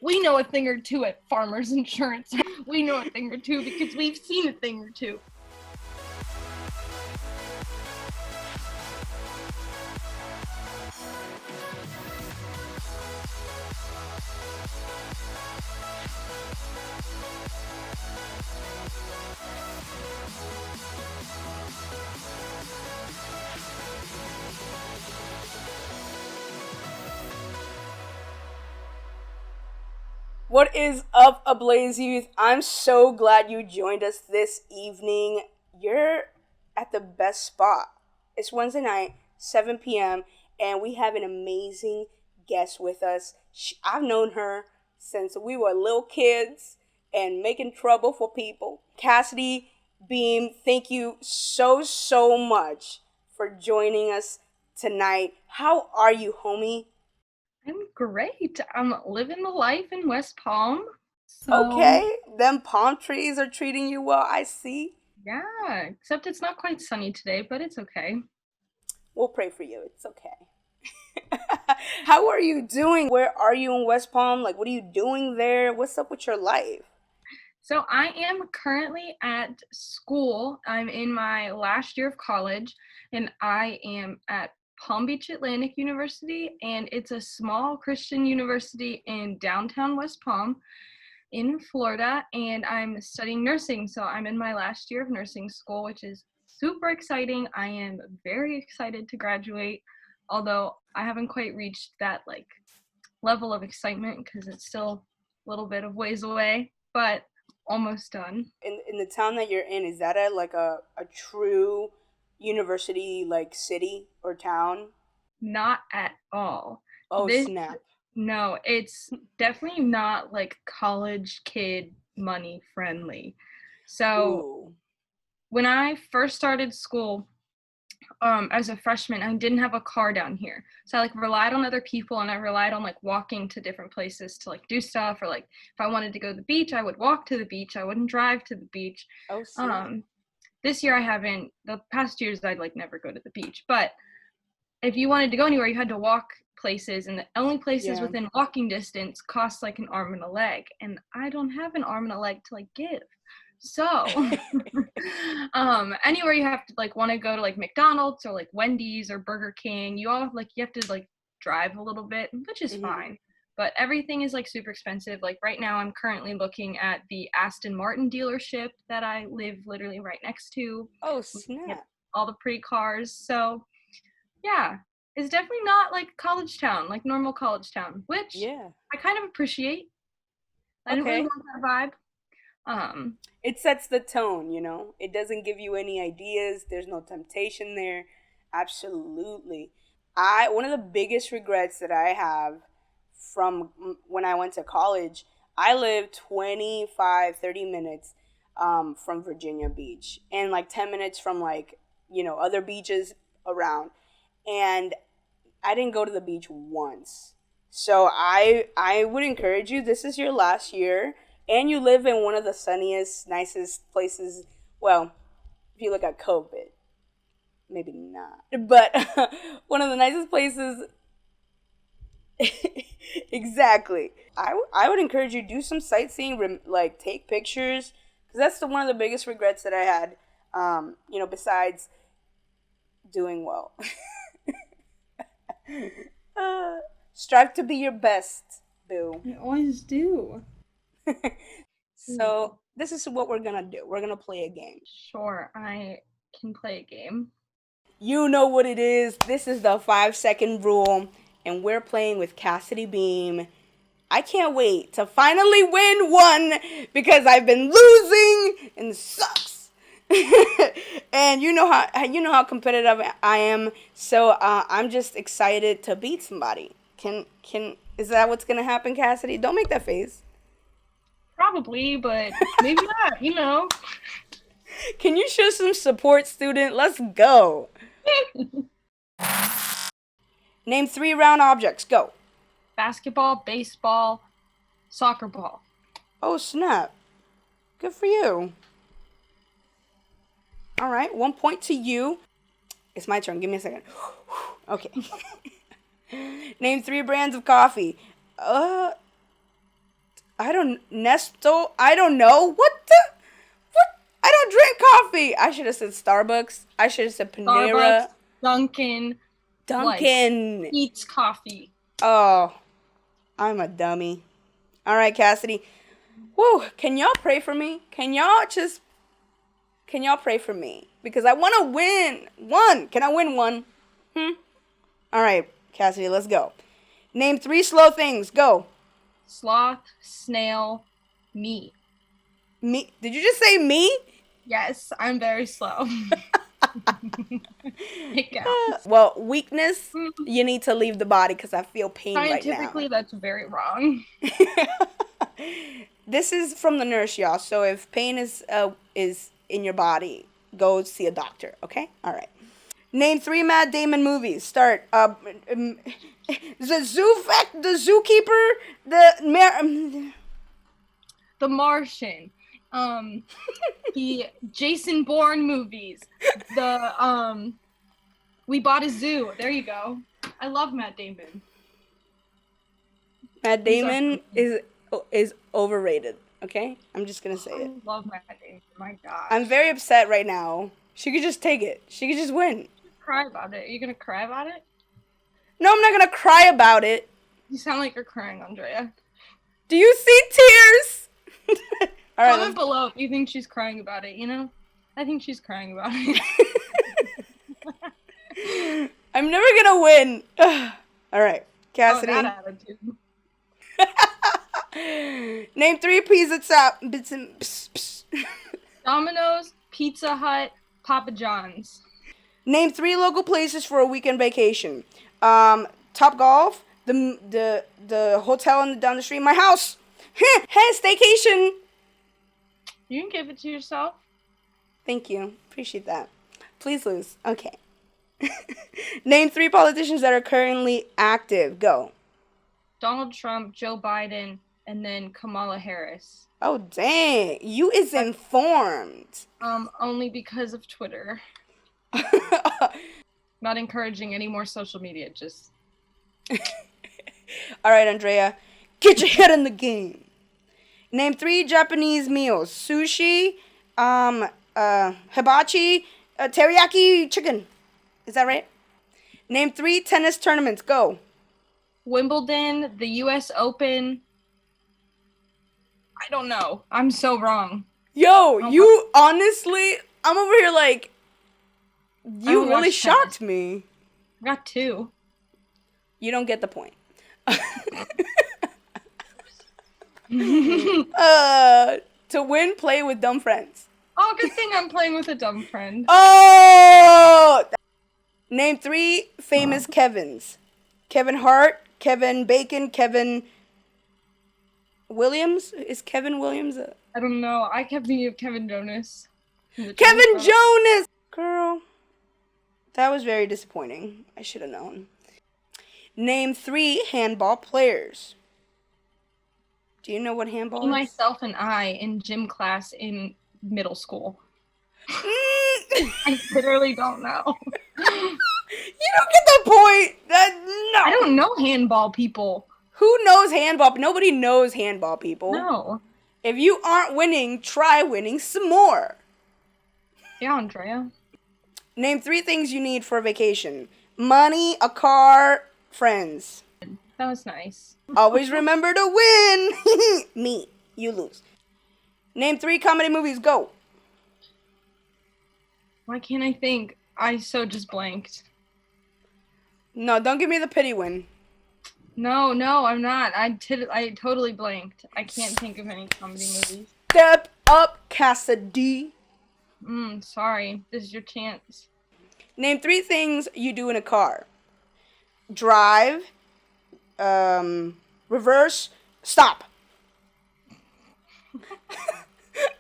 we know a thing or two at Farmers Insurance. We know a thing or two because we've seen a thing or two. What is up, Ablaze Youth? I'm so glad you joined us this evening. You're at the best spot. It's Wednesday night, 7 p.m., and we have an amazing guest with us. I've known her since we were little kids and making trouble for people. Cassidy Beahm, thank you so much for joining us tonight. How are you, homie? I'm great. I'm living the life in West Palm. So, Okay, them palm trees are treating you well, I see. yeah, except it's not quite sunny today, but it's okay. We'll pray for you. It's okay. How are you doing? Where are you in West Palm? Like, what are you doing there? What's up with your life? So I am currently at school. I'm in my last year of college, and I am at Palm Beach Atlantic University, and it's a small Christian university in downtown West Palm in Florida, and I'm studying nursing. So I'm in my last year of nursing school, which is super exciting. I am very excited to graduate, although I haven't quite reached that like level of excitement because it's still a little bit of ways away, but almost done. In the town that you're in, is that a true university like city or town? Not at all. Oh This snap. No, it's definitely not like college kid money friendly. So Ooh. when I first started school, as a freshman, I didn't have a car down here. So I like relied on other people, and I relied on like walking to different places to like do stuff, or like if I wanted to go to the beach, I would walk to the beach. I wouldn't drive to the beach. Oh snap. Um, this year I haven't. The past years I'd like never go to the beach, but if you wanted to go anywhere, you had to walk places, and the only places Yeah. within walking distance cost like an arm and a leg, and I don't have an arm and a leg to like give. So anywhere you have to like want to go to like McDonald's or like Wendy's or Burger King, you have to like drive a little bit, which is fine. But everything is like super expensive. Like right now I'm currently looking at the Aston Martin dealership that I live literally right next to. Oh Looking at snap. all the pretty cars. So yeah, it's definitely not like college town, like normal college town, which Yeah. I kind of appreciate. I didn't really Okay. want that vibe. Um, It sets the tone, you know. It doesn't give you any ideas. There's no temptation there. Absolutely. I One of the biggest regrets that I have from when I went to college, I lived 25, 30 minutes from Virginia Beach and like 10 minutes from like, other beaches around. And I didn't go to the beach once. So I would encourage you, this is your last year and you live in one of the sunniest, nicest places. Well, if you look at COVID, maybe not. But one of the nicest places. Exactly. I would encourage you do some sightseeing, like take pictures, because that's one of the biggest regrets that I had. Besides doing well. Strive to be your best, boo. I always do. So this is what we're gonna do. We're gonna play a game. Sure, I can play a game. You know what it is. This is the 5-second rule, and we're playing with Cassidy Beahm. I can't wait to finally win one because I've been losing and it sucks. And you know how competitive I am. So I'm just excited to beat somebody. Is that what's gonna happen, Cassidy? Don't make that face. Probably, but maybe not, Can you show some support, student? Let's go. Name 3 round objects. Go. Basketball, baseball, soccer ball. Oh, snap. Good for you. All right, 1 point to you. It's my turn. Give me a second. Okay. Name 3 brands of coffee. I don't know. What? I don't drink coffee. I should have said Starbucks. I should have said Starbucks, Panera. Dunkin', like Dunkin'. Pete's Coffee. Oh, I'm a dummy. All right, Cassidy. Whew, can y'all pray for me? Can y'all pray for me? Because I want to win one. Can I win one? All right, Cassidy, let's go. Name 3 slow things. Go. Sloth, snail, me. Me? Did you just say me? Yes, I'm very slow. It counts. Well, weakness, you need to leave the body because I feel pain right now. Scientifically, that's very wrong. This is from the nurse, y'all. So if pain is in your body, go see a doctor. Okay. All right. Name 3 Matt Damon movies. Start. The Zookeeper, The Martian. The Jason Bourne movies. The We Bought a Zoo. There you go. I love Matt Damon. Matt Damon is overrated. Okay, I'm just gonna say it. I love Matt Damon. My God. I'm very upset right now. She could just take it. She could just win. Cry about it. Are you gonna cry about it? No, I'm not gonna cry about it. You sound like you're crying, Andrea. Do you see tears? All right. Comment below if you think she's crying about it. You know, I think she's crying about it. I'm never gonna win. All right, Cassidy. Oh, that attitude. Name 3 pizza Domino's, Pizza Hut, Papa John's. Name 3 local places for a weekend vacation. Top Golf, the hotel down the street, my house. Hey, staycation. You can give it to yourself. Thank you. Appreciate that. Please lose. Okay. Name 3 politicians that are currently active. Go. Donald Trump, Joe Biden, and then Kamala Harris. Oh, dang. You is informed. Only because of Twitter. Not encouraging any more social media, just... All right, Andrea. Get your head in the game. Name 3 Japanese meals. Sushi, hibachi, teriyaki chicken. Is that right? Name 3 tennis tournaments. Go. Wimbledon, the U.S. Open. I don't know. I'm so wrong. Yo, you honestly, I'm over here like, you really shocked me. I got 2. You don't get the point. To win, play with dumb friends. Oh, good thing I'm playing with a dumb friend. Oh! Name 3 famous Kevins. Kevin Hart, Kevin Bacon, Kevin Williams? Is Kevin Williams I don't know. I kept thinking of Kevin Jonas. Kevin Jonas! Girl. That was very disappointing. I should have known. Name 3 handball players. Do you know what handball is? Myself and I in gym class in middle school. I literally don't know. You don't get the point. No. I don't know handball people. Who knows handball? Nobody knows handball people. No. If you aren't winning, try winning some more. Yeah, Andrea. Name 3 things you need for a vacation. Money, a car, friends. That was nice. Always remember to win. Me. You lose. Name 3 comedy movies. Go. Why can't I think? I so just blanked. No, don't give me the pity win. No, I'm not. I totally blanked. I can't think of any comedy movies. Step up, Cassidy. Sorry. This is your chance. Name 3 things you do in a car. Drive, reverse, stop.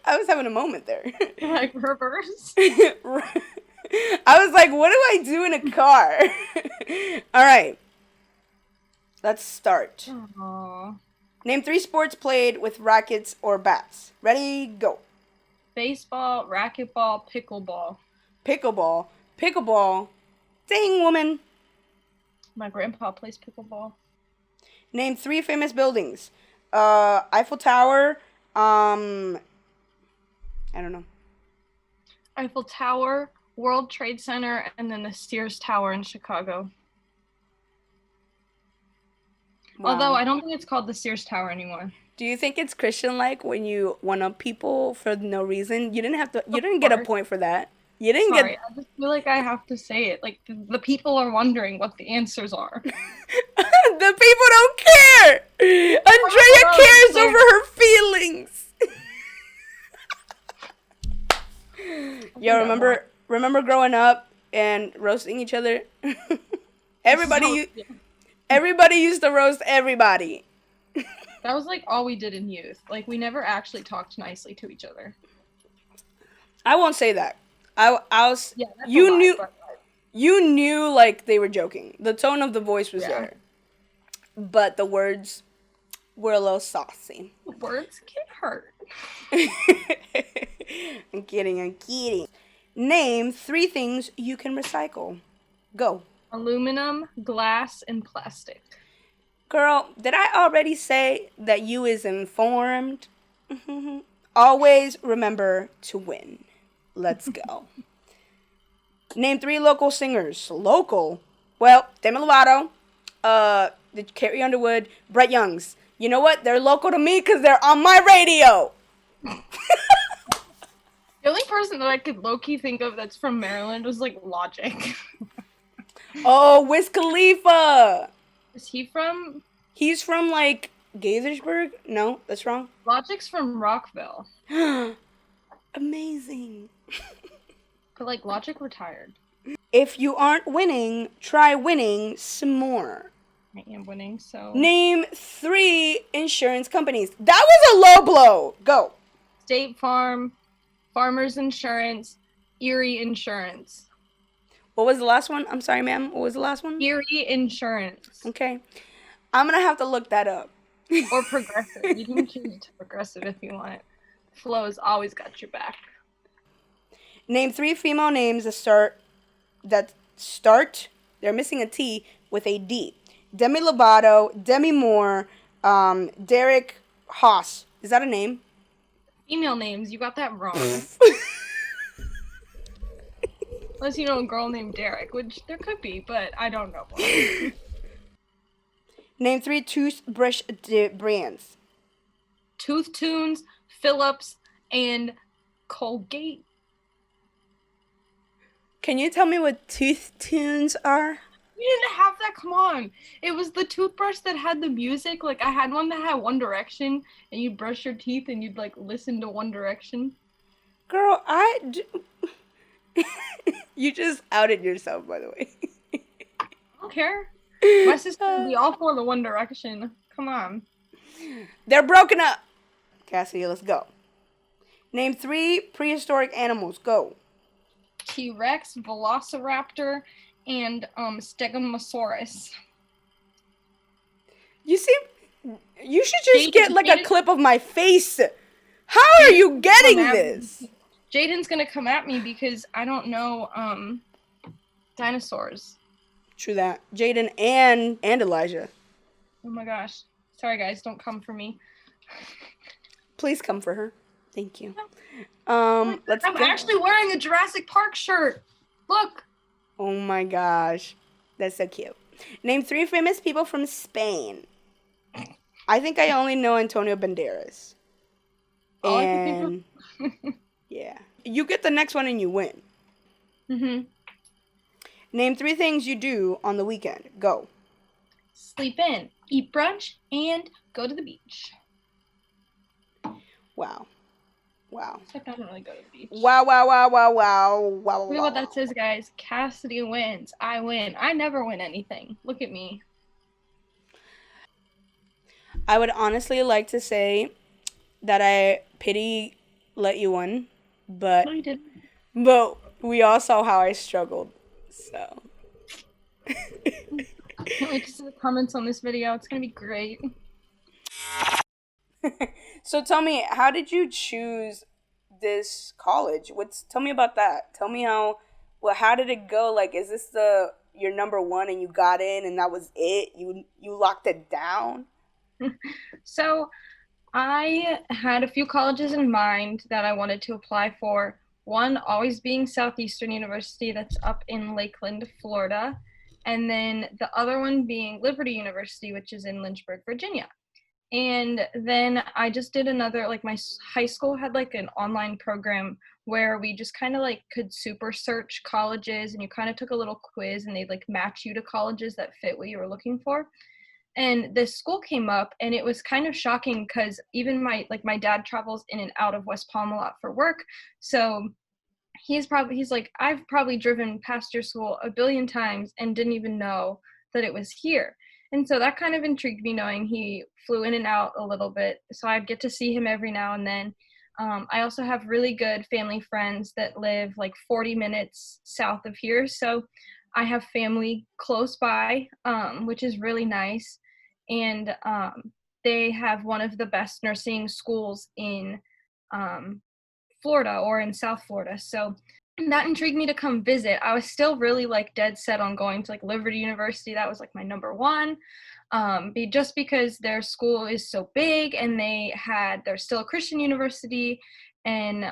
I was having a moment there. Like reverse? I was like, what do I do in a car? All right. Let's start. Aww. Name 3 sports played with rackets or bats. Ready, go. Baseball, racquetball, pickleball. Pickleball. Pickleball. Dang, woman. My grandpa plays pickleball. Name 3 famous buildings. Eiffel Tower. I don't know. Eiffel Tower, World Trade Center, and then the Sears Tower in Chicago. Wow. Although I don't think it's called the Sears Tower anymore. Do you think it's Christian-like when you one-up people for no reason? You didn't have to. You Of didn't get a course. point for that. You didn't Sorry, get. I just feel like I have to say it. Like the people are wondering what the answers are. The people don't care. Andrea cares over her feelings. Yo, remember growing up and roasting each other? everybody everybody used to roast everybody. That was like all we did in youth. Like we never actually talked nicely to each other. I won't say that. I was Yeah, that's you a lie, knew but you knew like they were joking. The tone of the voice was there. But the words were a little saucy. words can hurt. I'm kidding. Name 3 things you can recycle. Go. Aluminum, glass, and plastic. Girl, did I already say that you is informed? Always remember to win. Let's go. Name 3 local singers. Local? Well, Demi Lovato, Carrie Underwood, Brett Youngs. You know what? They're local to me because they're on my radio. The only person that I could low-key think of that's from Maryland was like Logic. Oh, Wiz Khalifa. Is he from? He's from like Gaithersburg? No, that's wrong. Logic's from Rockville. Amazing. But like Logic retired. If you aren't winning, try winning some more. I am winning, so. Name 3 insurance companies. That was a low blow. Go. State Farm, Farmers Insurance, Erie Insurance. What was the last one? I'm sorry, ma'am. What was the last one? Erie Insurance. Okay. I'm going to have to look that up. Or Progressive. You can choose to Progressive if you want. Flo's always got your back. Name 3 female names that start, they're missing a T, with a D. Demi Lovato, Demi Moore, Derek Haas. Is that a name? Female names, you got that wrong. Unless you know a girl named Derek, which there could be, but I don't know one. Name 3 toothbrush brands. Tooth Tunes, Phillips, and Colgate. Can you tell me what tooth tunes are? You didn't have that, come on. It was the toothbrush that had the music. Like, I had one that had One Direction, and you'd brush your teeth and you'd, like, listen to One Direction. Girl, you just outed yourself, by the way. I don't care. My sister would be all for the One Direction. Come on. They're broken up. Cassidy, let's go. Name 3 prehistoric animals. Go. T-Rex, Velociraptor, and Stegosaurus. You should just get like a clip of my face. How are you getting this? Jaden's gonna come at me because I don't know dinosaurs. True that. Jaden and Elijah. Oh my gosh. Sorry guys, don't come for me. Please come for her. Thank you. I'm actually wearing a Jurassic Park shirt. Look. Oh my gosh. That's so cute. Name 3 famous people from Spain. I think I only know Antonio Banderas. And yeah. You get the next one and you win. Name 3 things you do on the weekend. Go. Sleep in, eat brunch, and go to the beach. Wow. Except I don't really go to the beach. Wow. Look at what that says, guys. Cassidy wins. I win. I never win anything. Look at me. I would honestly like to say that I pity let you win, but No, you didn't. But we all saw how I struggled, so. Can't wait to see the comments on this video. It's gonna be great. So tell me, how did you choose this college? Tell me about that. Tell me how did it go? Like, is this your number one and you got in and that was it? You locked it down? So I had a few colleges in mind that I wanted to apply for. One always being Southeastern University, that's up in Lakeland, Florida, and then the other one being Liberty University, which is in Lynchburg, Virginia. And then I just did another, like my high school had like an online program where we just kind of like could super search colleges, and you kind of took a little quiz and they'd like match you to colleges that fit what you were looking for. And this school came up, and it was kind of shocking because even my dad travels in and out of West Palm a lot for work. So he's like, I've probably driven past your school a billion times and didn't even know that it was here. And so that kind of intrigued me, knowing he flew in and out a little bit, so I'd get to see him every now and then. I also have really good family friends that live like 40 minutes south of here, so I have family close by, which is really nice. And they have one of the best nursing schools in um, Florida, or in South Florida. So that intrigued me to come visit. I was still really like dead set on going to like Liberty University. That was like my number one. Just because their school is so big, and they're still a Christian university, and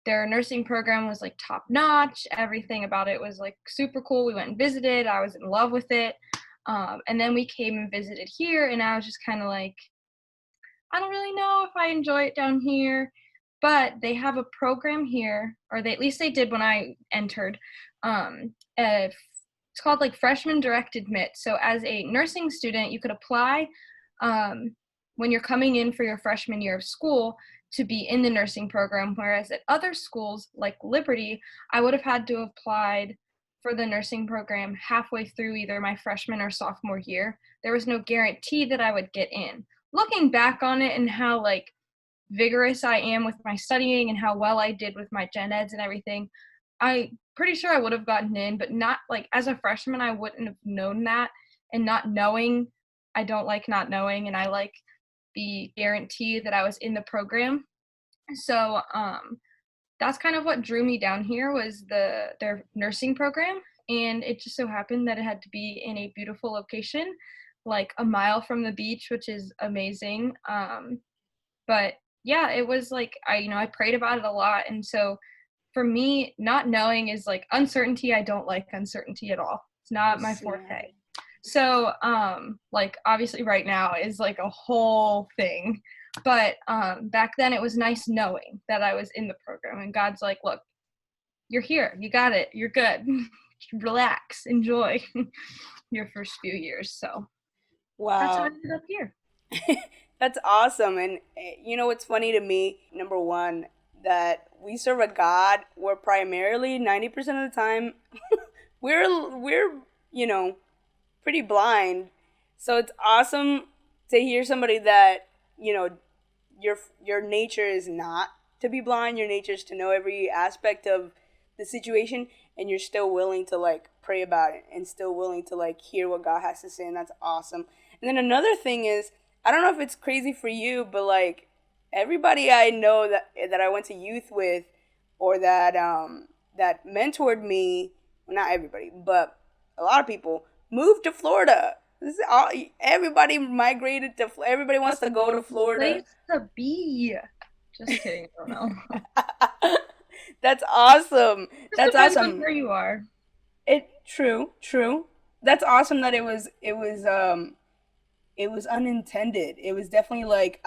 their nursing program was like top notch. Everything about it was like super cool. We went and visited. I was in love with it. And then we came and visited here, and I was just kind of like, I don't really know if I enjoy it down here, but they have a program here, or they, at least they did when I entered. It's called like freshman direct admit. So as a nursing student, you could apply um, when you're coming in for your freshman year of school to be in the nursing program. Whereas at other schools like Liberty, I would have had to have applied for the nursing program halfway through either my freshman or sophomore year. There was no guarantee that I would get in. Looking back on it and how like vigorous I am with my studying and how well I did with my gen eds and everything, I pretty sure I would have gotten in, but not like as a freshman, I wouldn't have known that. And not knowing, I don't like not knowing, and I like the guarantee that I was in the program. So that's kind of what drew me down here, was their nursing program. And it just so happened that it had to be in a beautiful location, like a mile from the beach, which is amazing. But yeah, it was like, I prayed about it a lot. And so for me, not knowing is like uncertainty. I don't like uncertainty at all. It's not my Yes, yeah. forte. So like obviously right now is like a whole thing. But back then it was nice knowing that I was in the program, and God's like, look, you're here, you got it, you're good. Relax, enjoy your first few years. So that's how I Wow. ended up here. That's awesome. And you know what's funny to me? Number one, that we serve a God where primarily 90% of the time we're pretty blind. So it's awesome to hear somebody that, you know, your nature is not to be blind. Your nature is to know every aspect of the situation, and you're still willing to like pray about it and still willing to like hear what God has to say, and that's awesome. And then another thing is, I don't know if it's crazy for you, but like everybody I know that I went to youth with, or that mentored me, well, not everybody, but a lot of people moved to Florida. This is all, everybody migrated to everybody wants to go to Florida. Place to be. Just kidding, I don't know. That's awesome. Just That's depends on awesome. where you are. It true, true. That's awesome that it was unintended. It was definitely like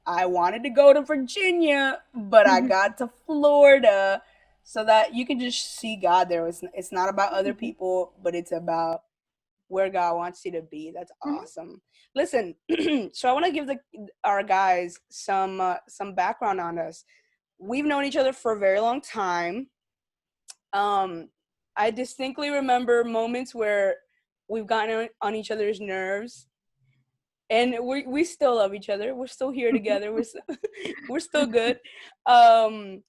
I wanted to go to Virginia, but I got to Florida, so that you can just see God there. It's not about other people, but it's about where God wants you to be. That's Mhm. awesome. Listen, so I want to give our guys some background on us. We've known each other for a very long time. Um, I distinctly remember moments where we've gotten on each other's nerves, and we still love each other. We're still here together. We're still good. Um,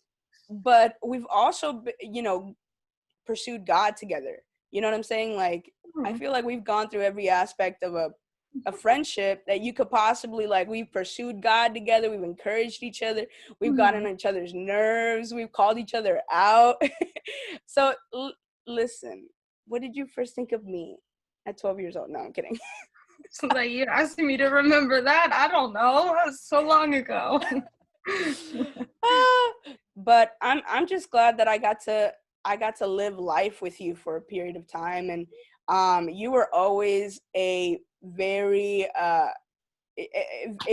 but we've also, pursued God together. You know what I'm saying? Like, I Mhm. feel like we've gone through every aspect of a friendship that you could possibly, like, we've pursued God together, we've encouraged each other, we've gotten Mhm. on each other's nerves, we've called each other out. So listen, what did you first think of me at 12 years old? No, I'm kidding. So that you're asking me to remember that? I don't know. That was so long ago. But I'm just glad that I got to live life with you for a period of time, and you were always a very a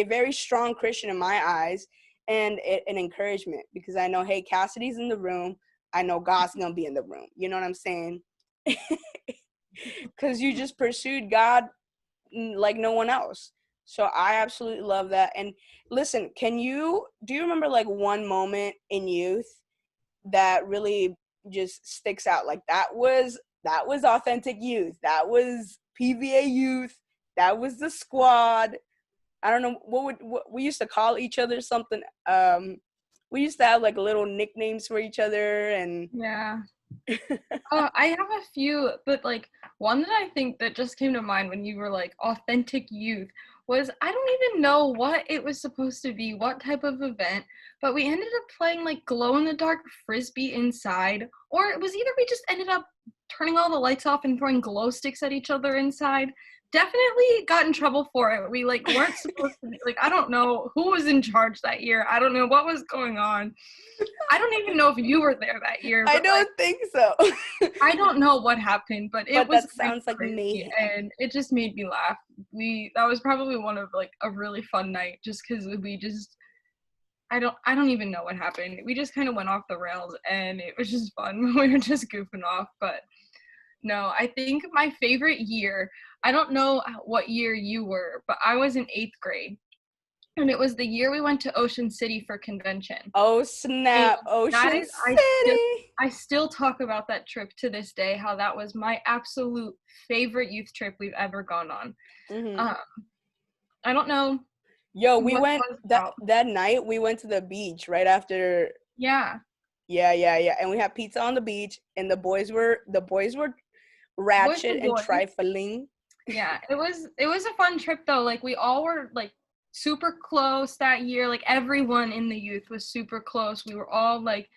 very strong Christian in my eyes, and an encouragement, because I know, hey, Cassidy's in the room. I know God's gonna be in the room. You know what I'm saying? Because you just pursued God like no one else. So I absolutely love that. And listen, do you remember like one moment in youth that really just sticks out? Like that was authentic youth. That was PVA youth. That was the squad. I don't know what we used to call each other something. We used to have like little nicknames for each other, and Yeah. I have a few, but like one that I think that just came to mind when you were like authentic youth was, I don't even know what it was supposed to be, what type of event, but we ended up playing like glow in the dark frisbee inside, or it was either we just ended up turning all the lights off and throwing glow sticks at each other inside. Definitely got in trouble for it. We like weren't supposed to be, like, I don't know who was in charge that year. I don't know what was going on. I don't even know if you were there that year, I but like don't think so. I don't know what happened, but it But was that kind sounds of like crazy, mayhem. and it just made me laugh. That was probably one of like a really fun night, just because we just I don't even know what happened. We just kind of went off the rails, and it was just fun. We were just goofing off. But no, I think my favorite year. I don't know what year you were, but I was in 8th grade, and it was the year we went to Ocean City for convention. Oh And snap, that Ocean is, City. I still talk about that trip to this day, how that was my absolute favorite youth trip we've ever gone on. Hmm. Um, I don't know Yo, we what went that was that about. that night. We went to the beach right after. Yeah, Yeah. And we had pizza on the beach, and the boys were boys were ratchet and boys. trifling. Yeah, it was a fun trip though. Like we all were like super close that year. Like everyone in the youth was super close. We were all like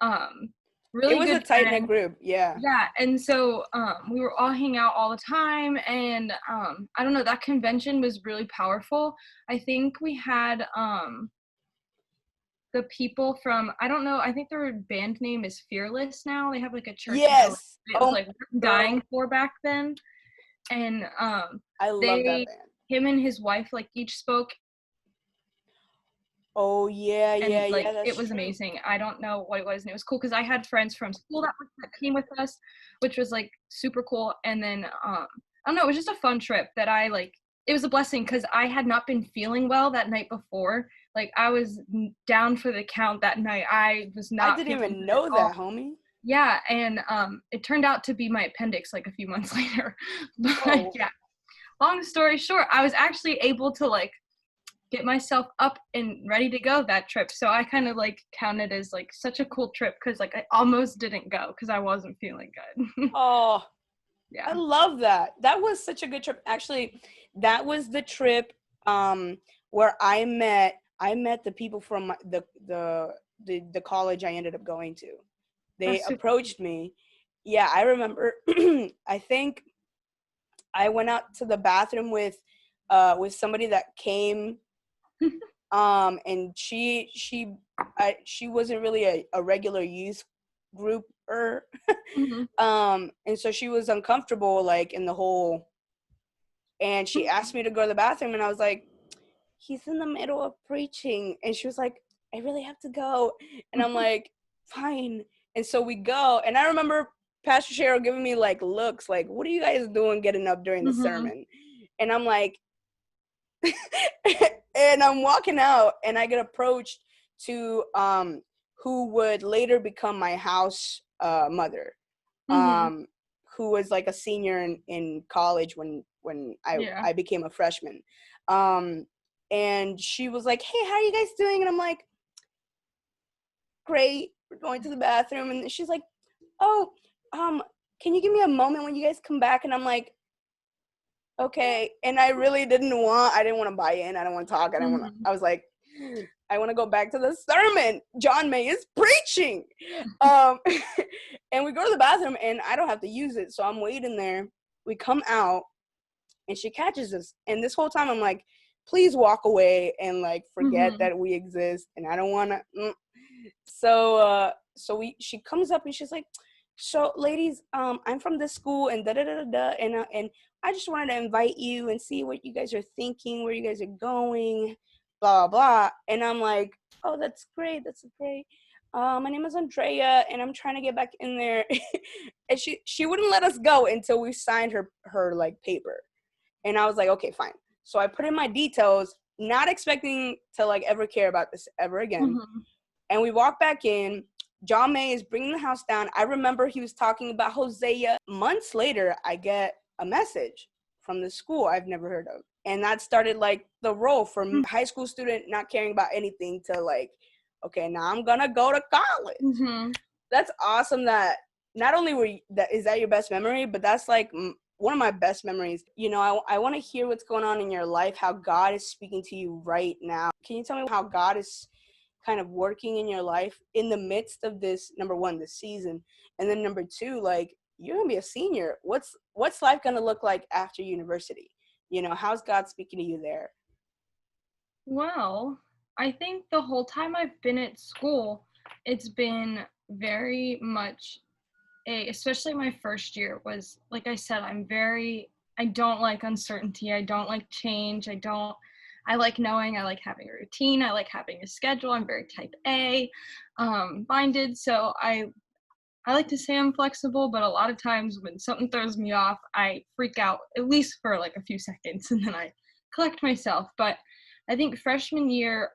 um It really was a good tight knit friends. group. Yeah. Yeah, and so we were all hanging out all the time, and I don't know, that convention was really powerful. I think we had the people from, I don't know, I think their band name is Fearless now. They have like a church in LA. Yes. It was Oh, like girl, dying for back then, and I love that they band. him and his wife like each spoke, Oh yeah, and yeah, yeah. like it That's was true. amazing. I don't know what it was, and it was cool because I had friends from school that came with us, which was like super cool. And then I don't know, it was just a fun trip that I like. It was a blessing because I had not been feeling well that night before. Like I was down for the count that night. I was I not didn't feeling even good at know all. that, homie. Yeah, and it turned out to be my appendix like a few months later. But Oh, yeah, long story short, I was actually able to like get myself up and ready to go that trip. So I kind of like count it as like such a cool trip because like I almost didn't go because I wasn't feeling good. oh, I Yeah. love that. That was such a good trip. Actually, that was the trip where I met the people from the college I ended up going to. They That's super approached me. Yeah, I remember. I think I went out to the bathroom with somebody that came, and she wasn't really a regular youth grouper. Mhm. And so she was uncomfortable like in the whole, and she asked me to go to the bathroom, and I was like, he's in the middle of preaching, and she was like, I really have to go, and I'm like, fine. And so we go, and I remember Pastor Cheryl giving me like looks like, what are you guys doing getting up during the Mhm. sermon? And I'm like, and I'm walking out, and I get approached to who would later become my house mother, Mhm. um who was like a senior in college when Yeah. I became a freshman. um and she was like, hey, how are you guys doing? And I'm like, great, we're going to the bathroom. And she's like, oh, um can you give me a moment when you guys come back? And I'm like, okay. And I didn't want to buy in. I don't want to talk. Mhm. I was like, I want to go back to the sermon. John May is preaching. Um, and we go to the bathroom, and I don't have to use it. So I'm waiting there. We come out, and she catches us. And this whole time I'm like, please walk away and like forget Mhm. that we exist, and I don't want to. So she comes up and she's like, so ladies, I'm from this school and da da da da da, and I just wanted to invite you and see what you guys are thinking, where you guys are going, blah blah. And I'm like, oh, that's great, that's great. My name is Andrea, and I'm trying to get back in there. And she wouldn't let us go until we signed her like paper. And I was like, okay, fine. So I put in my details, not expecting to like ever care about this ever again. Mhm. And we walk back in. John May is bringing the house down. I remember he was talking about Hosea. Months later, I get a message from the school I've never heard of. And that started like the role from high school student not caring about anything to like, okay, now I'm going to go to college. Mhm. That's awesome that not only is that your best memory, but that's like one of my best memories. You know, I want to hear what's going on in your life, how God is speaking to you right now. Can you tell me how God is kind of working in your life in the midst of this, number one, this season, and then number two, like you're gonna be a senior. What's life gonna look like after university? You know, how's God speaking to you there? Well, I think the whole time I've been at school, it's been very much especially my first year was, like I said, I don't like uncertainty. I don't like change. I like knowing, I like having a routine. I like having a schedule. I'm very type A minded. So I like to say I'm flexible, but a lot of times when something throws me off, I freak out at least for like a few seconds and then I collect myself. But I think freshman year,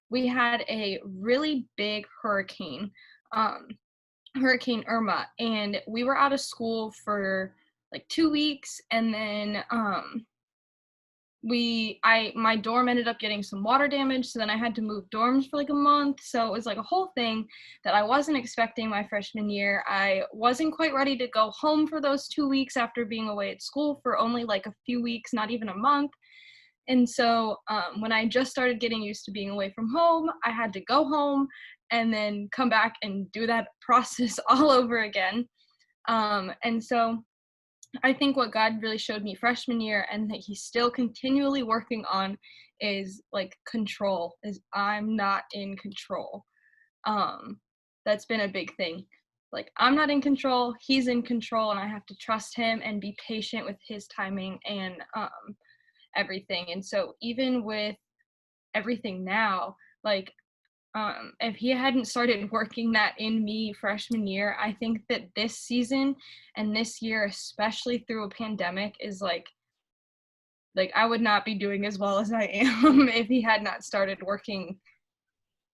we had a really big hurricane, um, Hurricane Irma, and we were out of school for like 2 weeks, and then my dorm ended up getting some water damage, so then I had to move dorms for like a month. So it was like a whole thing that I wasn't expecting my freshman year. I wasn't quite ready to go home for those 2 weeks after being away at school for only like a few weeks, not even a month. And so when I just started getting used to being away from home, I had to go home and then come back and do that process all over again. And so I think what God really showed me freshman year and that he's still continually working on is like control, is I'm not in control. Um, that's been a big thing. Like I'm not in control, he's in control, and I have to trust him and be patient with his timing and everything. And so even with everything now, like if he hadn't started working that in me freshman year, I think that this season and this year, especially through a pandemic, is like I would not be doing as well as I am if he had not started working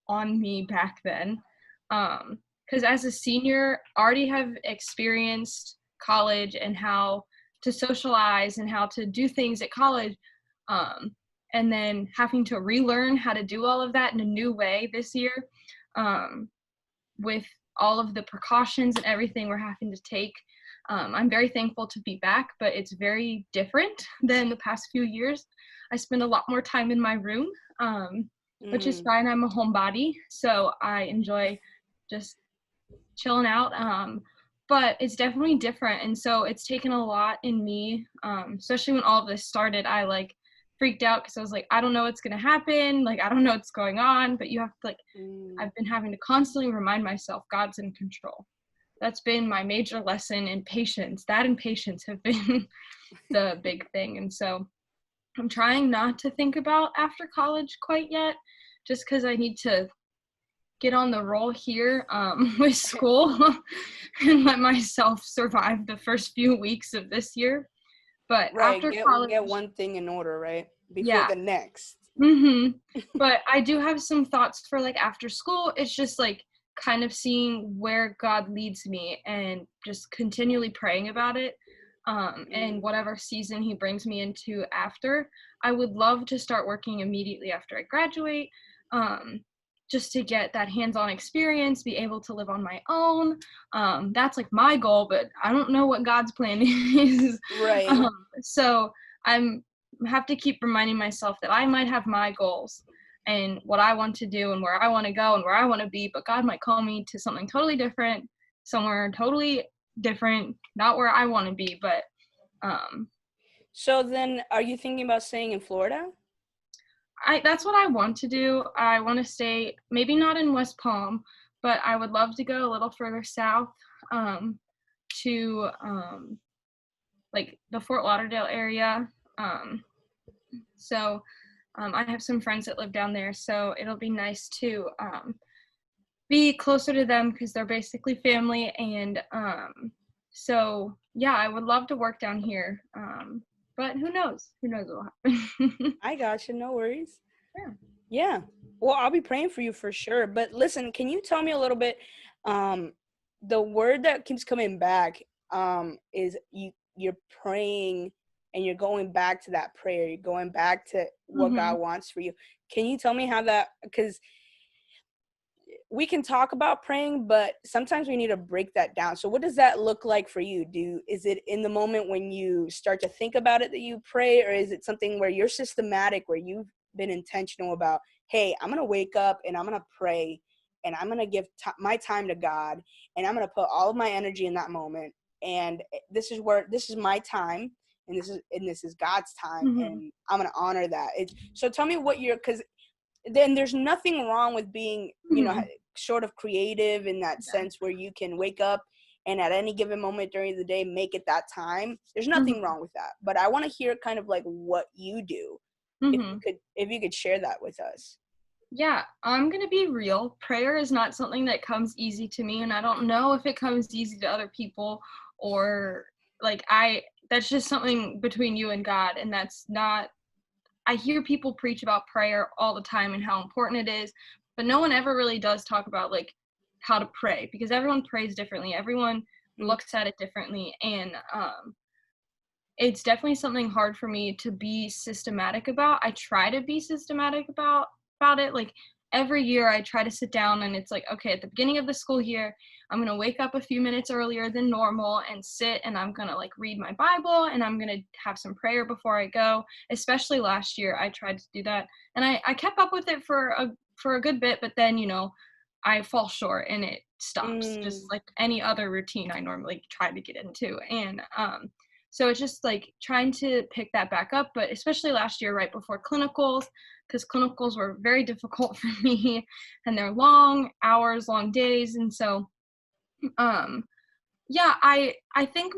on me back then. Because as a senior, already have experienced college and how to socialize and how to do things at college. Um, and then having to relearn how to do all of that in a new way this year, um, with all of the precautions and everything we're having to take. I'm very thankful to be back, but it's very different than the past few years. I spend a lot more time in my room, which is Mm, fine. I'm a homebody, so I enjoy just chilling out. But it's definitely different, and so it's taken a lot in me, especially when all of this started. I like freaked out because I was like, I don't know what's gonna happen. Like I don't know what's going on. But you have to like, mm. I've been having to constantly remind myself God's in control. That's been my major lesson in patience. That and patience have been the big thing. And so I'm trying not to think about after college quite yet, just because I need to get on the roll here with school and let myself survive the first few weeks of this year. But Right, after get college, one thing in order, right? Before yeah. the next. But I do have some thoughts for like after school. It's just like kind of seeing where God leads me and just continually praying about it. And Mm, whatever season he brings me into after, I would love to start working immediately after I graduate. Um, just to get that hands-on experience, be able to live on my own. That's like my goal, but I don't know what God's plan is. right. So I'm have to keep reminding myself that I might have my goals and what I want to do and where I want to go and where I want to be, but God might call me to something totally different, somewhere totally different, not where I want to be, but um So then are you thinking about staying in Florida? That's what I want to do. I want to stay maybe not in West Palm, but I would love to go a little further south, um, to like the Fort Lauderdale area. Um, so I have some friends that live down there, so it'll be nice to be closer to them because they're basically family. And so yeah, I would love to work down here. But who knows? Who knows what will happen? I got you. No worries. Yeah. Yeah. Well, I'll be praying for you for sure. But listen, can you tell me a little bit? Um, the word that keeps coming back is you're praying and you're going back to that prayer. You're going back to what Hmm. God wants for you. Can you tell me how that? Because we can talk about praying, but sometimes we need to break that down. So what does that look like for you? Is it in the moment when you start to think about it that you pray, or is it something where you're systematic, where you've been intentional about, hey, I'm going to wake up and I'm going to pray and I'm going to give my time to God and I'm going to put all of my energy in that moment, and this is my time, and this is God's time, Hmm. and I'm going to honor that. So tell me what you're, cuz then there's nothing wrong with being, Hmm. sort of creative in that Yeah. sense where you can wake up and at any given moment during the day make it that time. There's nothing Hmm. wrong with that. But I want to hear kind of like what you do. Hmm. If you could share that with us. Yeah, I'm gonna be real. Prayer is not something that comes easy to me, and I don't know if it comes easy to other people, or like that's just something between you and God, and that's not. I hear people preach about prayer all the time and how important it is, but no one ever really does talk about like how to pray, because everyone prays differently. Everyone Mm, looks at it differently, and it's definitely something hard for me to be systematic about. I try to be systematic about it. Like every year I try to sit down and it's like, okay, at the beginning of the school year, I'm going to wake up a few minutes earlier than normal and sit, and I'm going to like read my Bible, and I'm going to have some prayer before I go. Especially last year I tried to do that, and I kept up with it for a good bit, but then, I fall short and it stops, just mm, like any other routine I normally try to get into. And so it's just like trying to pick that back up, but especially last year, right before clinicals, because clinicals were very difficult for me, and they're long hours, long days. And so, um, yeah, I think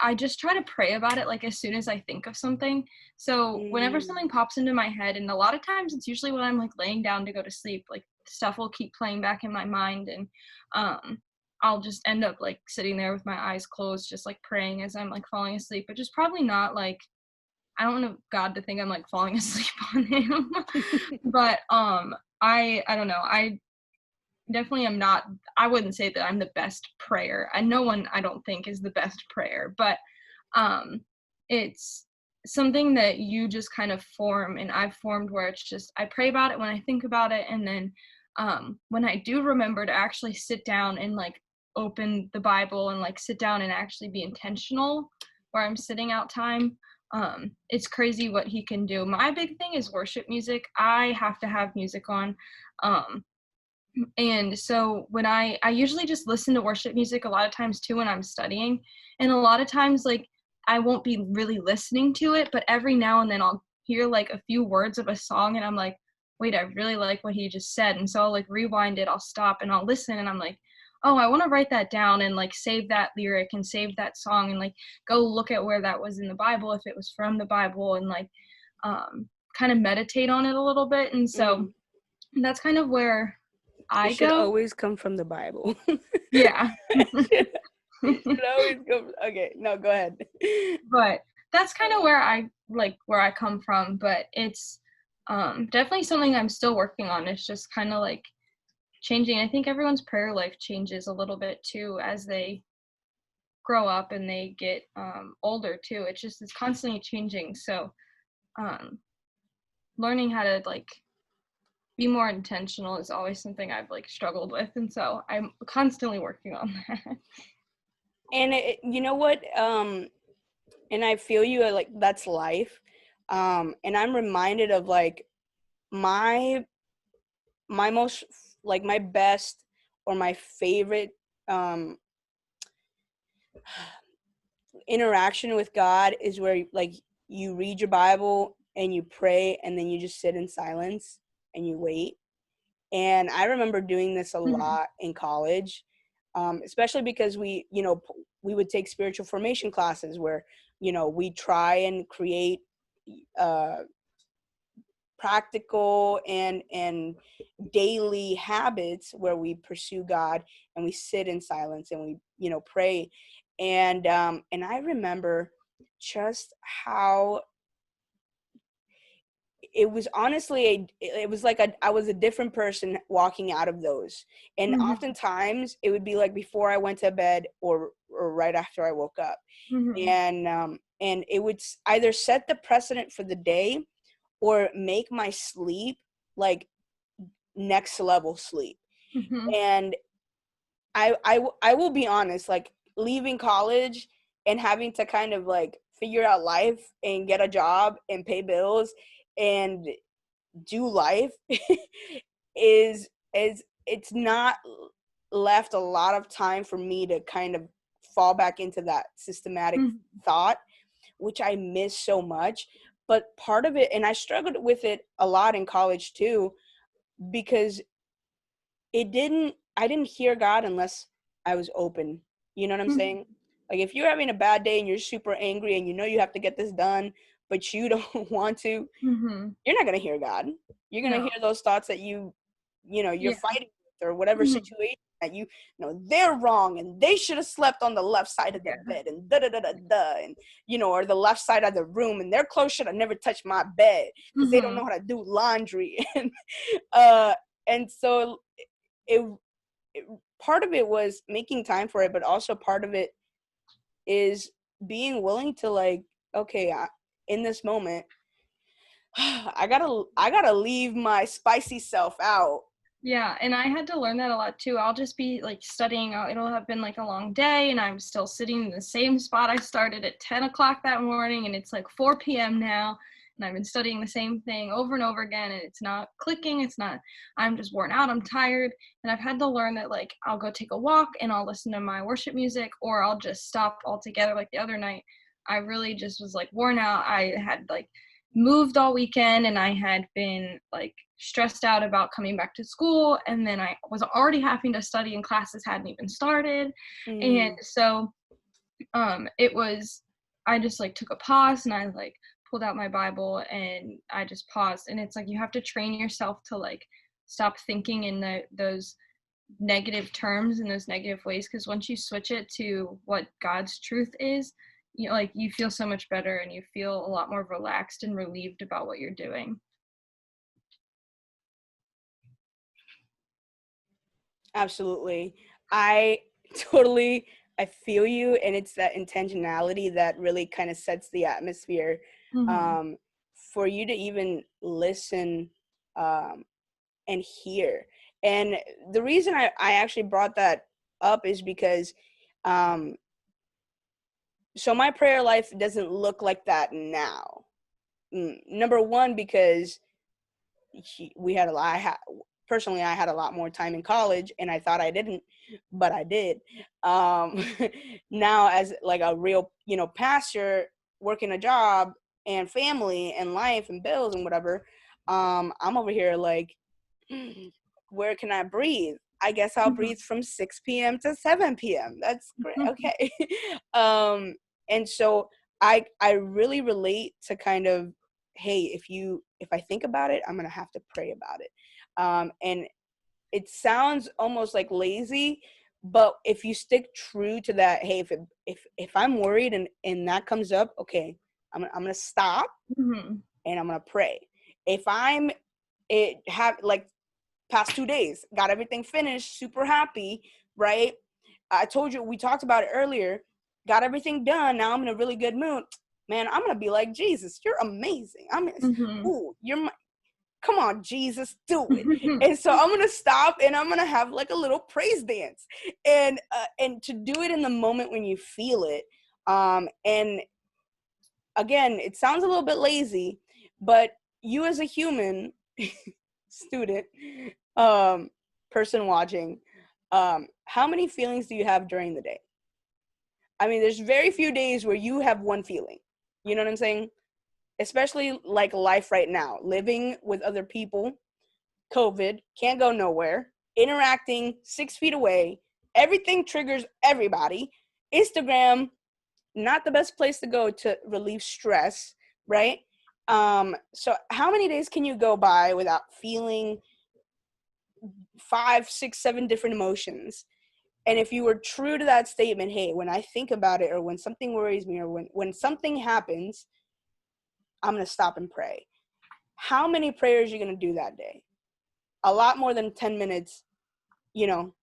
I just try to pray about it like as soon as I think of something. So whenever mm, something pops into my head, and a lot of times it's usually when I'm like laying down to go to sleep, like stuff will keep playing back in my mind, and um I'll just end up like sitting there with my eyes closed, just like praying as I'm like falling asleep, which is probably not like, I don't want God to think I'm like falling asleep on him. But I don't know. I definitely am not. I wouldn't say that I'm the best prayer. And no one, I don't think, is the best prayer, but um it's something that you just kind of form, and I've formed where it's just I pray about it when I think about it, and then when I do remember to actually sit down and like open the Bible and like sit down and actually be intentional where I'm sitting out time, it's crazy what he can do. My big thing is worship music. I have to have music on. um and so when I usually just listen to worship music a lot of times too when I'm studying, and a lot of times like I won't be really listening to it, but every now and then I'll hear like a few words of a song, and I'm like, wait, I really like what he just said. And so I'll like rewind it, I'll stop and I'll listen, and I'm like, oh, I want to write that down and like save that lyric and save that song, and like go look at where that was in the Bible, if it was from the Bible, and like kind of meditate on it a little bit. And so mm. that's kind of where It I should go. always come from the Bible. Yeah. It should always come. Okay, no, go ahead. But that's kind of where I come from, but it's definitely something I'm still working on. It's just kind of like changing. I think everyone's prayer life changes a little bit too as they grow up and they get older too. It's constantly changing. So um learning how to like be more intentional is always something I've like struggled with, and so I'm constantly working on that. And you know what? And I feel you, like that's life. And I'm reminded of like my most, like my best or my favorite um interaction with God is where like you read your Bible and you pray, and then you just sit in silence and you wait. And I remember doing this a Mhm. lot in college, especially because we would take spiritual formation classes where, we try and create uh, practical and daily habits where we pursue God and we sit in silence and we, pray. And I remember just how it was honestly it was like I was a different person walking out of those. And Mhm. oftentimes it would be like before I went to bed or right after I woke up. Mhm. And it would either set the precedent for the day or make my sleep like next level sleep. Mhm. And I will be honest, like leaving college and having to kind of like figure out life and get a job and pay bills and do life is it's not left a lot of time for me to kind of fall back into that systematic Mhm. thought, which I miss so much. But part of it, and I struggled with it a lot in college too, because I didn't hear God unless I was open. You know what I'm Mhm. saying? Like if you're having a bad day and you're super angry and you have to get this done, but you don't want to, Mhm. you're not going to hear God. You're going to No. hear those thoughts that you're Yeah. fighting with, or whatever Mhm. situation that they're wrong and they should have slept on the left side of the Yeah. bed and da da da da da, and or the left side of the room, and their clothes should have never touched my bed because they don't Mhm. know how to do laundry. uh and so it, it part of it was making time for it, but also part of it is being willing to like, okay, in this moment I gotta leave my spicy self out. Yeah, and I had to learn that a lot too. I'll just be like studying. It'll have been like a long day, and I'm still sitting in the same spot I started at 10 o'clock that morning, and it's like 4 p.m. now, and I've been studying the same thing over and over again, and it's not clicking. It's not, I'm just worn out. I'm tired. And I've had to learn that like I'll go take a walk and I'll listen to my worship music, or I'll just stop altogether. Like the other night, I really just was like worn out. I had like moved all weekend and I had been like stressed out about coming back to school, and then I was already having to study and classes hadn't even started. And Mm, so it was, I just like took a pause and I like pulled out my Bible and I just paused. And it's like you have to train yourself to like stop thinking in those negative terms and those negative ways, because once you switch it to what God's truth is, like you feel so much better and you feel a lot more relaxed and relieved about what you're doing. absolutely. I totally I feel you, and it's that intentionality that really kind of sets the atmosphere, Mhm. um, for you to even listen, um, and hear. And the reason I actually brought that up is because, um, so my prayer life doesn't look like that now. Number one, because we had a lot. Personally, I had a lot more time in college, and I thought I didn't, but I did. Um, Now, as like a real, pastor, working a job and family and life and bills and whatever, I'm over here like, where can I breathe? I guess I'll Mhm. breathe from 6 p.m. to 7 p.m. That's great. Okay. um, and so I really relate to kind of, hey, if I think about it, I'm gonna have to pray about it. And it sounds almost like lazy, but if you stick true to that, hey, if I'm worried and that comes up, okay, I'm gonna stop Mhm. and I'm gonna pray. If I'm it have like past 2 days, got everything finished, super happy, right? I told you, we talked about it earlier, got everything done. Now I'm in a really good mood. Man, I'm gonna be like, Jesus, you're amazing. Mhm. Ooh, come on, Jesus, do it. And so I'm gonna stop and I'm gonna have like a little praise dance, and to do it in the moment when you feel it. And again, it sounds a little bit lazy, but you as a human, student, um, person watching, how many feelings do you have during the day? I mean, there's very few days where you have one feeling. You know what I'm saying? especially like life right now, living with other people, COVID, can't go nowhere, interacting 6 feet away, everything triggers everybody. Instagram, not the best place to go to relieve stress, right? So how many days can you go by without feeling 5, 6, 7 different emotions? And if you were true to that statement, hey, when I think about it, or when something worries me, or when something happens, I'm going to stop and pray. How many prayers are you going to do that day? A lot more than 10 minutes, you know,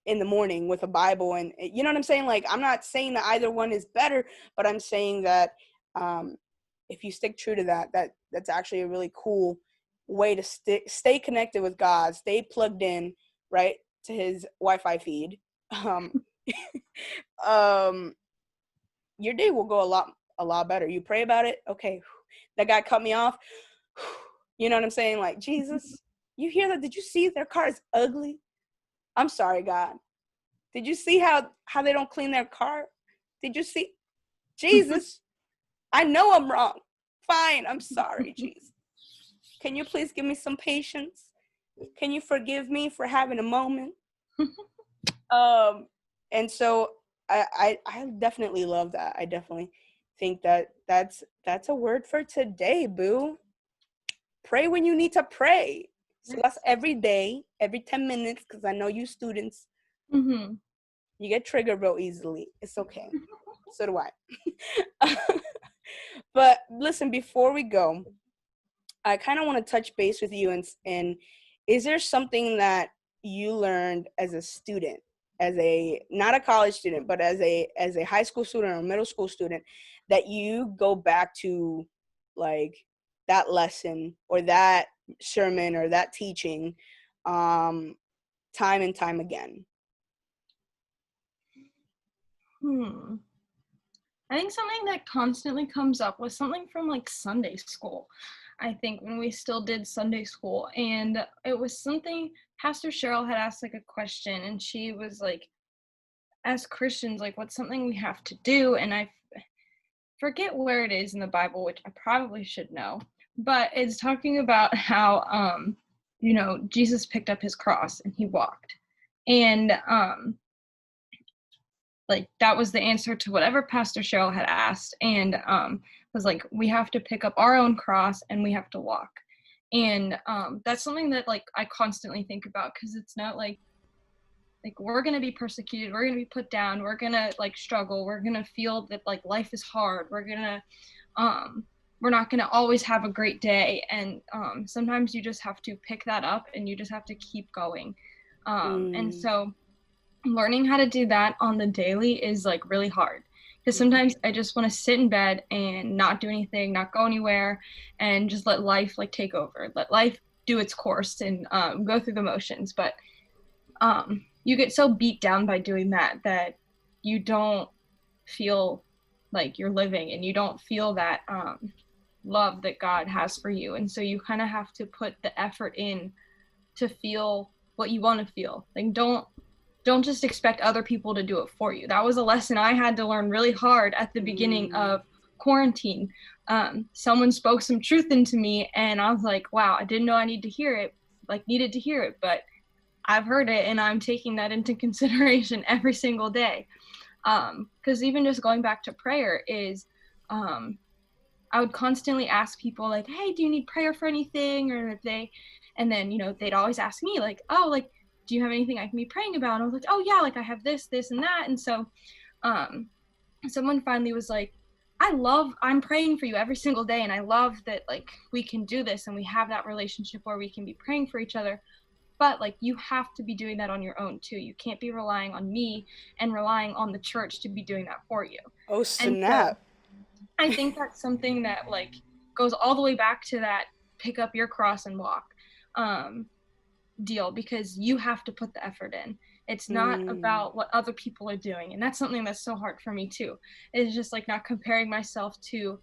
in the morning with a Bible. And you know what I'm saying? Like, I'm not saying that either one is better, but I'm saying that if you stick true to that's actually a really cool way to stay connected with God, stay plugged in, right, to his Wi-Fi feed. Um, um, your day will go a lot better. You pray about it. Okay, that guy cut me off. You know what I'm saying? Like, Jesus, you hear that? Did you see their car is ugly? I'm sorry, God. Did you see how they don't clean their car? Did you see? Jesus, I know I'm wrong. Fine, I'm sorry, Jesus. Can you please give me some patience? Can you forgive me for having a moment? And so I definitely love that. I definitely think that's a word for today, boo. Pray when you need to pray. So that's every day, every 10 minutes, because I know you students, Mm-hmm. you get triggered real easily. It's okay. So do I. But listen, before we go, I kind of want to touch base with you, and is there something that you learned as a student, as a not a college student, but as a high school student or middle school student, that you go back to, like, that lesson or that sermon or that teaching, time and time again? I think something that constantly comes up was something from like Sunday school. I think when we still did Sunday school, and it was something Pastor Cheryl had asked like a question, and she was like, as Christians, like, what's something we have to do? And I forget where it is in the Bible, which I probably should know, but it's talking about how, Jesus picked up his cross and he walked. And like that was the answer to whatever Pastor Cheryl had asked, and was like, we have to pick up our own cross and we have to walk. And that's something that like I constantly think about, because it's not like we're gonna be persecuted, we're gonna be put down, we're gonna like struggle, we're gonna feel that like life is hard, um we're not gonna always have a great day, and sometimes you just have to pick that up and you just have to keep going. And Mm, so learning how to do that on the daily is like really hard, because sometimes I just want to sit in bed and not do anything, not go anywhere, and just let life like take over, let life do its course, and go through the motions. But you get so beat down by doing that you don't feel like you're living, and you don't feel that love that God has for you. And so you kind of have to put the effort in to feel what you want to feel. Like, don't just expect other people to do it for you. That was a lesson I had to learn really hard at the beginning mm, of quarantine. Someone spoke some truth into me, and I was like, wow, I didn't know I needed to hear it, but I've heard it, and I'm taking that into consideration every single day. Because even just going back to prayer is, um, I would constantly ask people like, hey, do you need prayer for anything? Or if they, and then, they'd always ask me like, oh, like, do you have anything I can be praying about? And I was like, oh yeah, like I have this and that. And so um, someone finally was like, I'm praying for you every single day. And I love that like we can do this and we have that relationship where we can be praying for each other. But like you have to be doing that on your own too. You can't be relying on me and relying on the church to be doing that for you. oh, And so snap. I think that's something that like goes all the way back to that pick up your cross and walk um, deal, because you have to put the effort in. It's not Mm, about what other people are doing. And that's something that's so hard for me too. It's just like not comparing myself to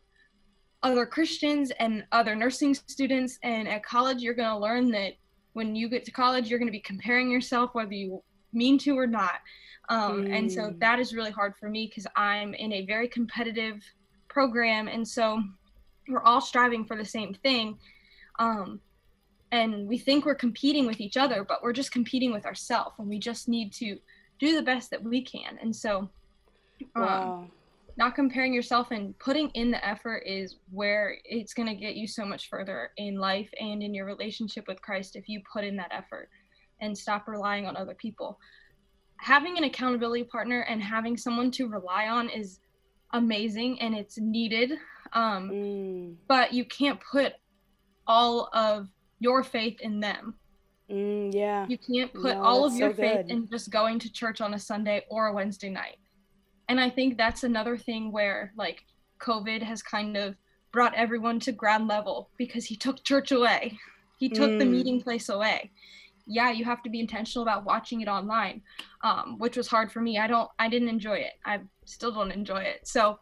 other Christians and other nursing students. And at college, you're going to learn that when you get to college, you're going to be comparing yourself, whether you mean to or not. And so that is really hard for me, because I'm in a very competitive program. And so we're all striving for the same thing. Um, and we think we're competing with each other, but we're just competing with ourselves, and we just need to do the best that we can. And so, um, Wow. not comparing yourself and putting in the effort is where it's going to get you so much further in life and in your relationship with Christ if you put in that effort and stop relying on other people. Having an accountability partner and having someone to rely on is amazing and it's needed. Um, Mm. but you can't put all of your faith in them. Yeah. You can't put No, all of that's your so faith good. in just going to church on a Sunday or a Wednesday night. And I think that's another thing where like COVID has kind of brought everyone to ground level because he took church away. He took the Mm. meeting place away. Yeah, you have to be intentional about watching it online, which was hard for me. I didn't enjoy it. I still don't enjoy it. So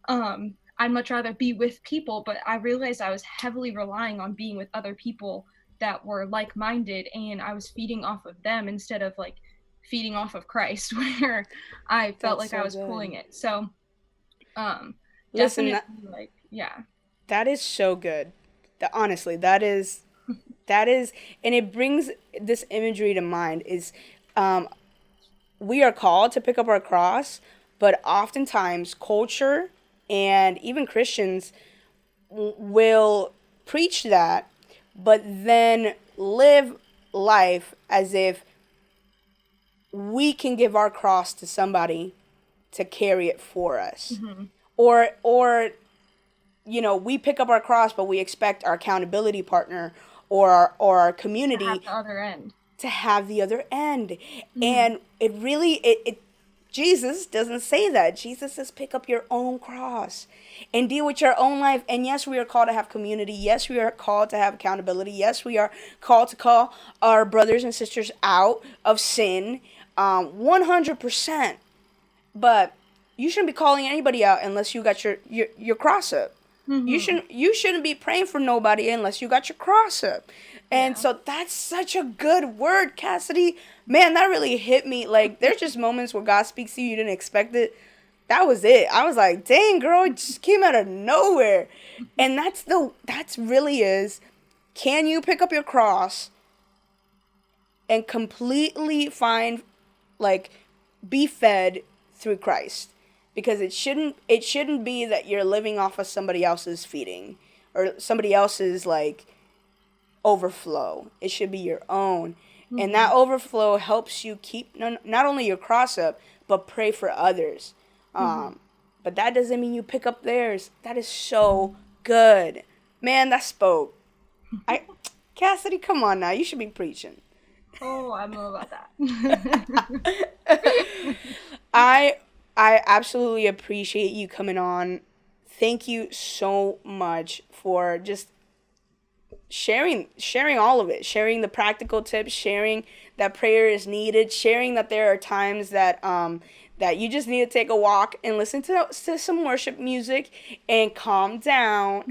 I'd much rather be with people, but I realized I was heavily relying on being with other people that were like-minded, and I was feeding off of them instead of like feeding off of Christ, where I felt That's like I so was pulling good. it. So um Listen, definitely like yeah. that is so good. Honestly, that is, and it brings this imagery to mind. Is um, we are called to pick up our cross, but oftentimes culture and even Christians will preach that, but then live life as if we can give our cross to somebody to carry it for us. Mm-hmm. Or we pick up our cross, but we expect our accountability partner or our To have community the other end. to have the other end. Mm-hmm. And it really it Jesus doesn't say that. Jesus says pick up your own cross and deal with your own life. And yes, we are called to have community. Yes, we are called to have accountability. Yes, we are called to call our brothers and sisters out of sin, 100%. But you shouldn't be calling anybody out unless you got your cross up. You Mm-hmm. shouldn't be praying for nobody unless you got your cross up. And Yeah. so that's such a good word, Cassidy. Man, that really hit me. Like there's just moments where God speaks to you, you didn't expect it. That was it. I was like, dang girl, it just came out of nowhere. And that's really is, can you pick up your cross and completely find, like, be fed through Christ? Because it shouldn't be that you're living off of somebody else's feeding or somebody else's, like, overflow. It should be your own. And Mm-hmm. that overflow helps you keep not only your cross up, but pray for others. Mm-hmm. But that doesn't mean you pick up theirs. That is so good. Man, that spoke. I Cassidy, come on now. You should be preaching. Oh, I know about that. I I absolutely appreciate you coming on. Thank you so much for just sharing all of it, sharing the practical tips, sharing that prayer is needed, sharing that there are times that you just need to take a walk and listen to some worship music and calm down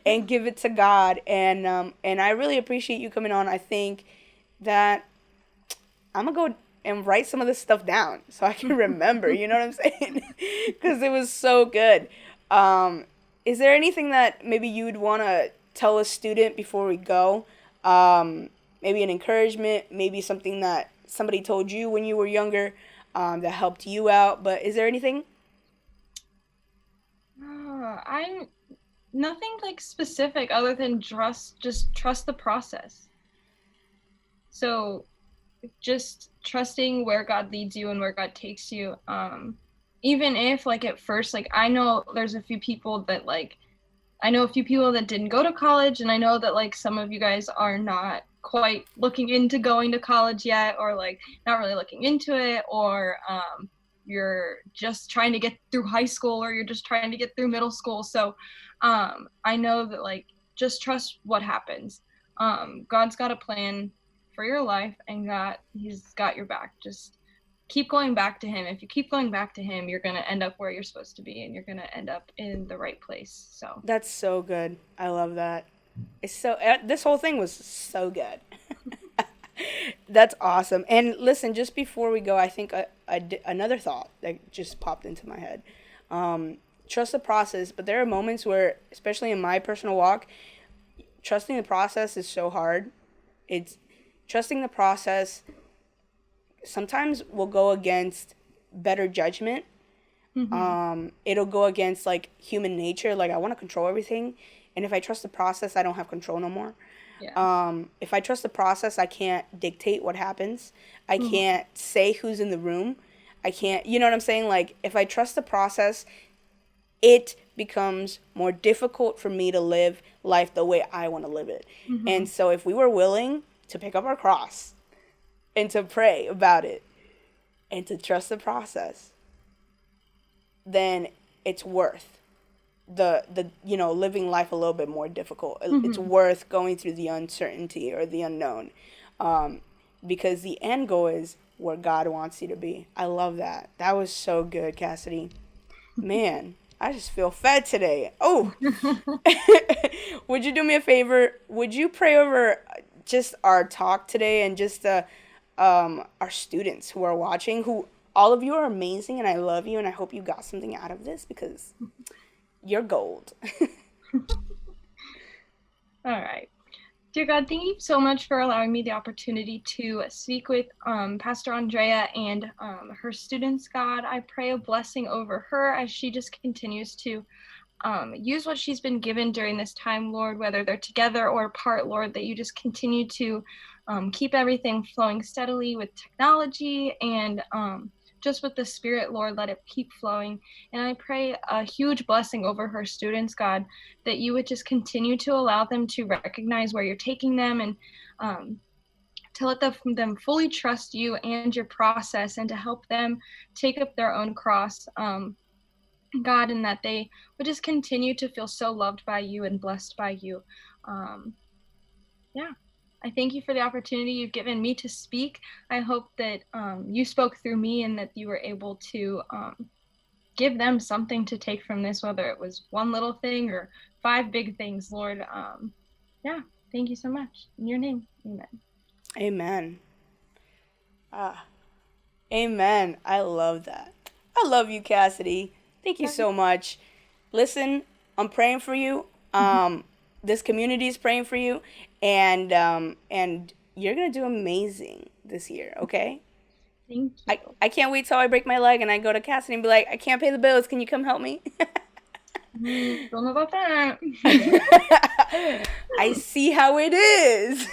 and give it to God. And I really appreciate you coming on. I think that I'm gonna go and write some of this stuff down so I can remember. You know what I'm saying? Because it was so good. Um, is there anything that maybe you would want to tell a student before we go? Maybe an encouragement, maybe something that somebody told you when you were younger, that helped you out. But is there anything? I'm nothing like specific other than just trust the process. So just trusting where God leads you and where God takes you. Even if like at first, like I know there's a few people that like I know a few people that didn't go to college, and I know that like some of you guys are not quite looking into going to college yet, or like not really looking into it, or you're just trying to get through high school, or you're just trying to get through middle school. So I know that like just trust what happens. God's got a plan for your life, and He's got your back. Just keep going back to Him. If you keep going back to Him, you're going to end up where you're supposed to be, and you're going to end up in the right place. So That's so good. I love that. This whole thing was so good. That's awesome. And listen, just before we go, I think another thought that just popped into my head. trust the process, but there are moments where, especially in my personal walk, trusting the process is so hard. It's trusting the process sometimes will go against better judgment. Mhm. It'll go against like human nature. Like I want to control everything, and if I trust the process, I don't have control no more. Yeah. If I trust the process, I can't dictate what happens. I Mhm. can't say who's in the room. I can't, you know what I'm saying? Like if I trust the process, it becomes more difficult for me to live life the way I want to live it. And Mhm. so if we were willing to pick up our cross and to pray about it and to trust the process, then it's worth the living life a little bit more difficult. It's Mhm. worth going through the uncertainty or the unknown, um, because the end goal is where God wants you to be. I love that. That was so good, Cassidy. Man, I just feel fed today. Oh, would you do me a favor? Would you pray over just our talk today and just our students who are watching? Who all of you are amazing, and I love you, and I hope you got something out of this because you're gold. All right. Dear God, thank you so much for allowing me the opportunity to speak with Pastor Andrea and her students, God. I pray a blessing over her as she just continues to use what she's been given during this time, Lord, whether they're together or apart, Lord, that you just continue to keep everything flowing steadily with technology and just with the Spirit, Lord, let it keep flowing. And I pray a huge blessing over her students, God, that you would just continue to allow them to recognize where you're taking them and to let them fully trust you and your process and to help them take up their own cross. God, and that they would just continue to feel so loved by you and blessed by you. Um, yeah, I thank you for the opportunity you've given me to speak. I hope that you spoke through me and that you were able to give them something to take from this, whether it was one little thing or five big things, Lord. Yeah, thank you so much. In your name, amen. Amen. Ah, amen. I love that. I love you, Cassidy. Thank you so much. Listen, I'm praying for you. This community is praying for you, and you're gonna do amazing this year. Okay. Thank I, you. I can't wait till I break my leg and I go to Cassidy and be like, I can't pay the bills. Can you come help me? Don't know about that. I see how it is.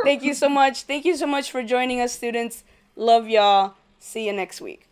Thank you so much. Thank you so much for joining us, students. Love y'all. See you next week.